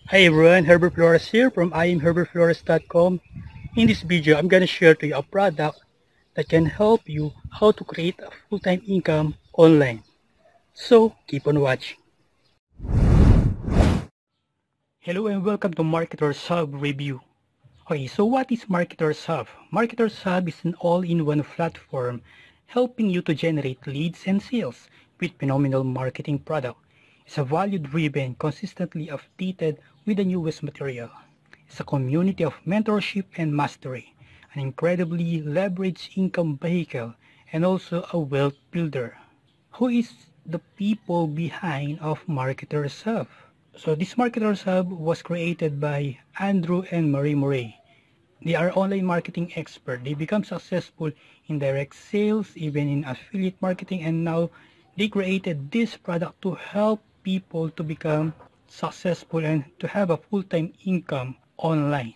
Hi everyone, Herbert Flores here from IamHerbertFlores.com. In this video, I'm going to share to you a product that can help you how to create a full-time income online. So, keep on watching. Hello and welcome to Marketer's Hub review. Okay, so what is Marketer's Hub? Marketer's Hub is an all-in-one platform helping you to generate leads and sales with phenomenal marketing product. It's a value-driven, consistently updated with the newest material. It's a community of mentorship and mastery, an incredibly leveraged income vehicle, and also a wealth builder. Who is the people behind of Marketer's Hub? So this Marketer's Hub was created by Andrew and Marie Murray. They are online marketing experts. They become successful in direct sales, even in affiliate marketing, and now they created this product to help people to become successful and to have a full-time income online.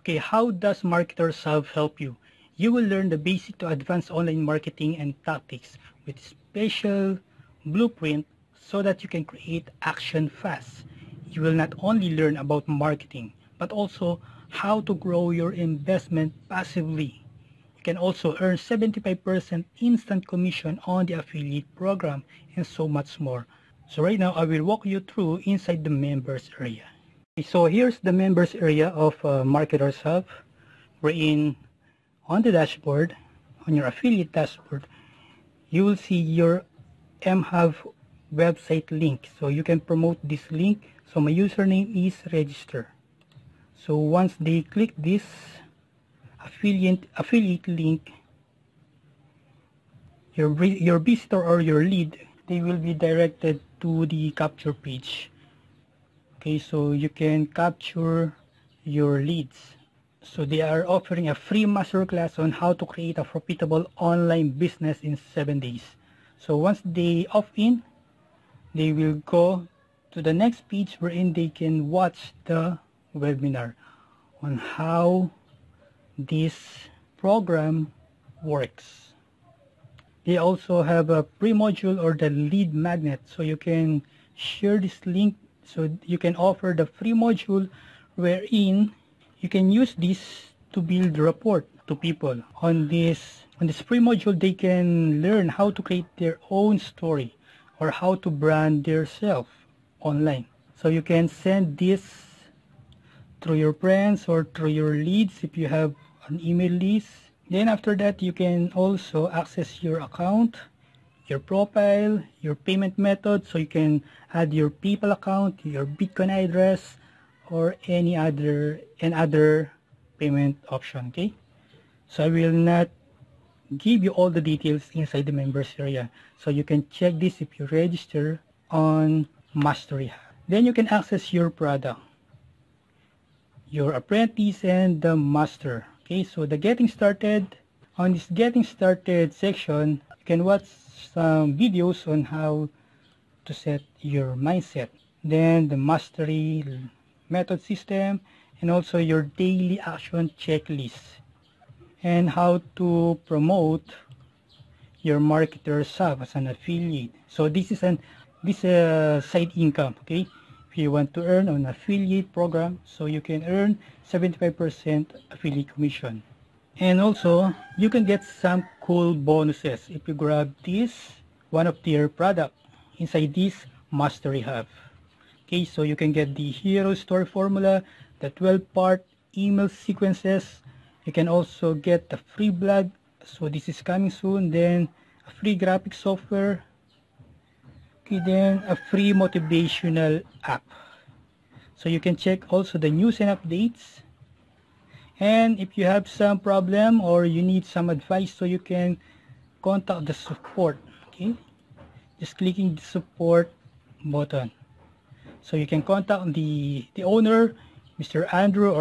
Okay, how does Marketer's Hub help you? You will learn the basic to advanced online marketing and tactics with special blueprint so that you can create action fast. You will not only learn about marketing, but also how to grow your investment passively. You can also earn 75% instant commission on the affiliate program and so much more. So right now, I will walk you through inside the members area. Okay, so here's the members area of Marketer's Hub. Wherein on the dashboard, on your affiliate dashboard, you will see your MHub website link. So you can promote this link. So my username is register. So once they click this affiliate link, your visitor or your lead, they will be directed to the capture page. Okay, so you can capture your leads. So they are offering a free masterclass on how to create a profitable online business in 7 days. So once they opt in, they will go to the next page wherein they can watch the webinar on how this program works. They also have a pre-module or the lead magnet, so you can share this link so you can offer the free module wherein you can use this to build rapport to people. On this free module, they can learn how to create their own story or how to brand themselves online. So you can send this through your friends or through your leads if you have an email list. Then after that, you can also access your account, your profile, your payment method, so you can add your PayPal account, your Bitcoin address, or any other payment option. Okay, so I will not give you all the details inside the members area, so you can check this if you register on Mastery Hub. Then you can access your product, your apprentice, and the master. Okay, so the getting started, on this getting started section, you can watch some videos on how to set your mindset, then the mastery method system, and also your daily action checklist, and how to promote your Marketer's Hub as an affiliate. So this is side income. Okay, if you want to earn on affiliate program, so you can earn 75% affiliate commission, and also you can get some cool bonuses if you grab this one of their product inside this Mastery Hub. Okay, so you can get the hero story formula, the 12-part email sequences. You can also get the free blog, so this is coming soon. Then a free graphic software. Okay, then a free motivational app. So you can check also the news and updates. And if you have some problem or you need some advice, so you can contact the support. Okay, just clicking the support button. So you can contact the owner, Mr. Andrew,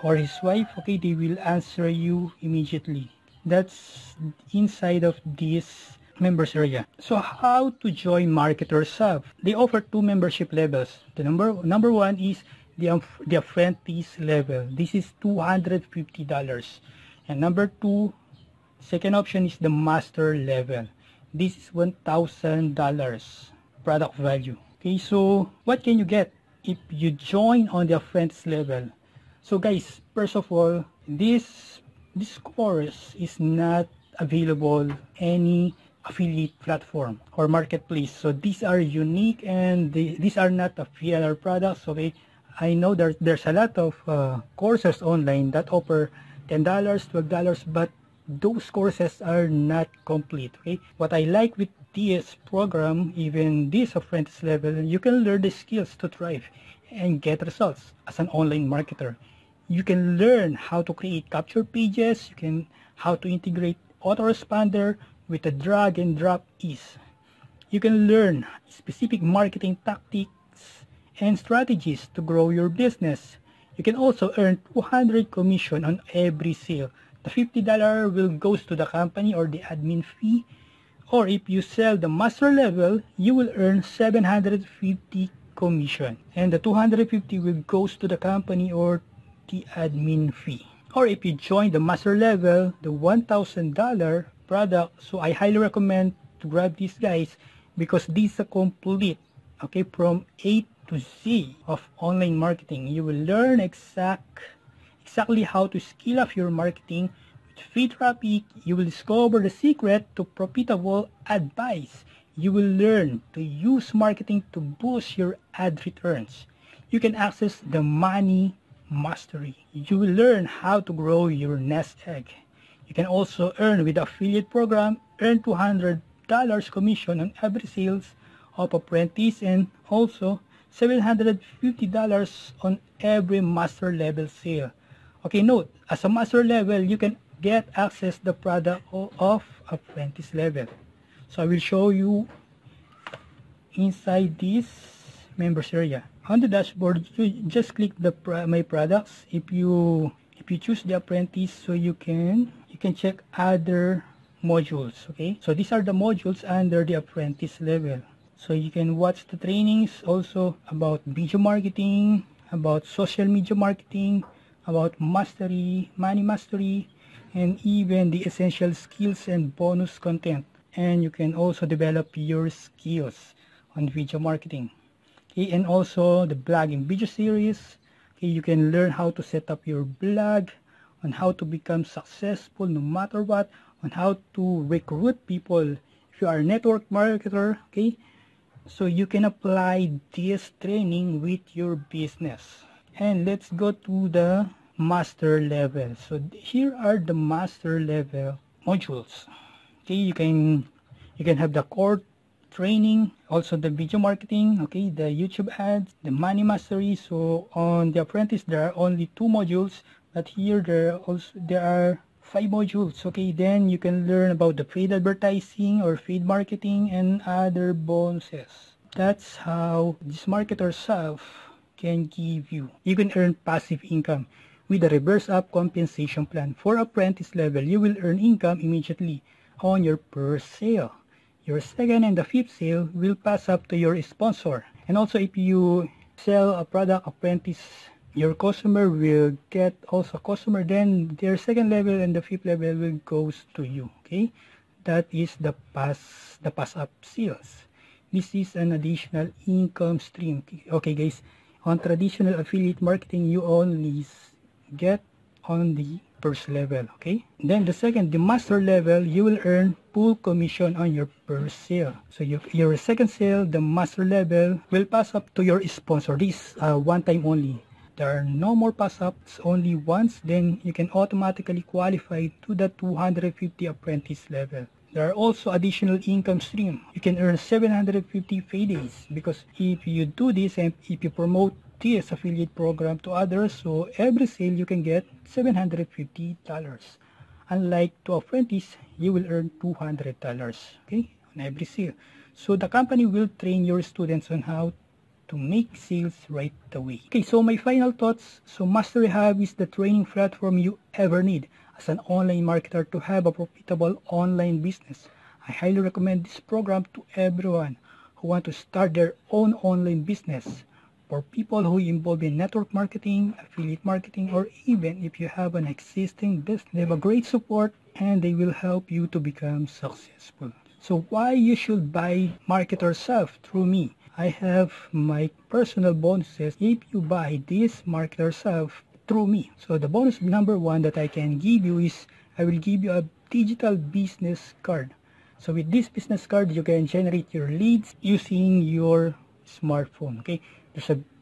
or his wife. Okay, they will answer you immediately. That's inside of this members area. So how to join Marketer's Hub? They offer two membership levels. The number one is the apprentice level. This is $250. And number two, second option is the master level. This is $1,000 product value. Okay, so what can you get if you join on the apprentice level. So guys, first of all, this course is not available any affiliate platform or marketplace. So these are unique, and these are not a PLR products. Okay, I know there's a lot of courses online that offer $10, $12, but those courses are not complete. Okay, what I like with this program, even this apprentice level, you can learn the skills to thrive and get results as an online marketer. You can learn how to create capture pages, how to integrate autoresponder with a drag and drop ease. You can learn specific marketing tactics and strategies to grow your business. You can also earn 200 commission on every sale. The $50 will goes to the company or the admin fee. Or if you sell the master level, you will earn 750 commission. And the 250 will goes to the company or the admin fee. Or if you join the master level, the $1,000 product, so I highly recommend to grab these guys because these are complete, okay, from A to Z of online marketing. You will learn exactly how to scale up your marketing with free traffic. You will discover the secret to profitable advice. You will learn to use marketing to boost your ad returns. You can access the money mastery. You will learn how to grow your nest egg. You can also earn with the affiliate program, earn $200 commission on every sales of apprentice, and also $750 on every master level sale. Okay, note, as a master level, you can get access the product of apprentice level. So I will show you inside this members area. On the dashboard, you just click the my products. If you choose the apprentice, so you can check other modules. Okay, so these are the modules under the apprentice level. So you can watch the trainings also about video marketing, about social media marketing, about mastery, money mastery, and even the essential skills and bonus content. And you can also develop your skills on video marketing. Okay, and also the blogging video series. Okay, you can learn how to set up your blog, on how to become successful no matter what, on how to recruit people if you are a network marketer. Okay, so you can apply this training with your business. And let's go to the master level. So here are the master level modules. Okay, you can have the core training, also the video marketing, okay, the YouTube ads, the money mastery. So on the apprentice there are only 2 modules, but here there are 5 modules. Okay, then you can learn about the paid advertising or paid marketing and other bonuses. That's how this marketer self can give you. You can earn passive income with a reverse up compensation plan. For apprentice level, you will earn income immediately on your first sale. Your second and the 5th sale will pass up to your sponsor. And also if you sell a product apprentice, your customer will get also customer, then their second level and the 5th level will goes to you. Okay, that is the pass up sales. This is an additional income stream. Okay guys, on traditional affiliate marketing, you only get on the first level. Okay, then the second, the master level, you will earn full commission on your first sale. So your second sale, the master level, will pass up to your sponsor. This one time only. There are no more pass ups, only once, then you can automatically qualify to the 250 apprentice level. There are also additional income stream. You can earn 750 paydays because if you do this and if you promote this affiliate program to others, so every sale you can get $750. Unlike to apprentice, you will earn $200, okay, on every sale. So the company will train your students on how to make sales right away. Okay, so my final thoughts. So Mastery Hub is the training platform you ever need as an online marketer to have a profitable online business. I highly recommend this program to everyone who want to start their own online business. For people who involve in network marketing, affiliate marketing, or even if you have an existing business, they have a great support and they will help you to become successful. So why you should buy Marketer Self through me? I have my personal bonuses if you buy this marketer self through me. So the bonus number one that I can give you is I will give you a digital business card. So with this business card, you can generate your leads using your smartphone. Okay,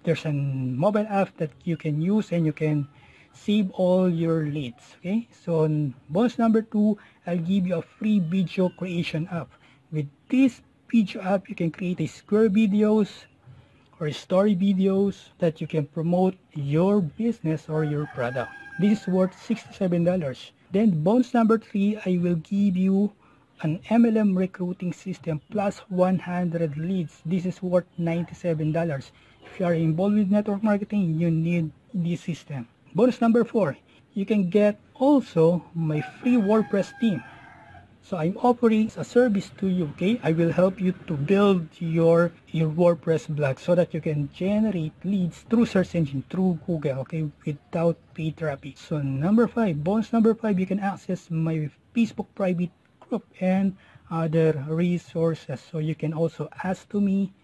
there's a mobile app that you can use and you can save all your leads. Okay, so on bonus number two, I'll give you a free video creation app. With this video app, you can create a square videos or story videos that you can promote your business or your product. This is worth $67. Then bonus number three, I will give you an MLM recruiting system plus 100 leads. This is worth $97. If you are involved with network marketing, you need this system. Bonus number four, you can get also my free WordPress theme. So I'm offering a service to you, okay? I will help you to build your WordPress blog so that you can generate leads through search engine, through Google, okay? Without paid traffic. So number five, bonus number five, you can access my Facebook private group and other resources. So you can also ask to me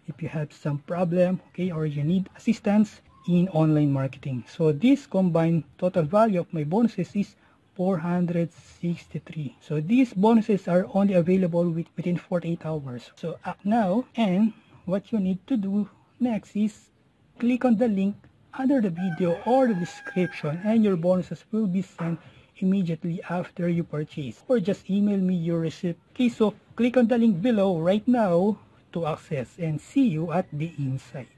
if you have some problem, okay? Or you need assistance in online marketing. So this combined total value of my bonuses is 463. So these bonuses are only available within 48 hours. So act now, and what you need to do next is click on the link under the video or the description and your bonuses will be sent immediately after you purchase, or just email me your receipt. Okay, so click on the link below right now to access, and see you at the inside.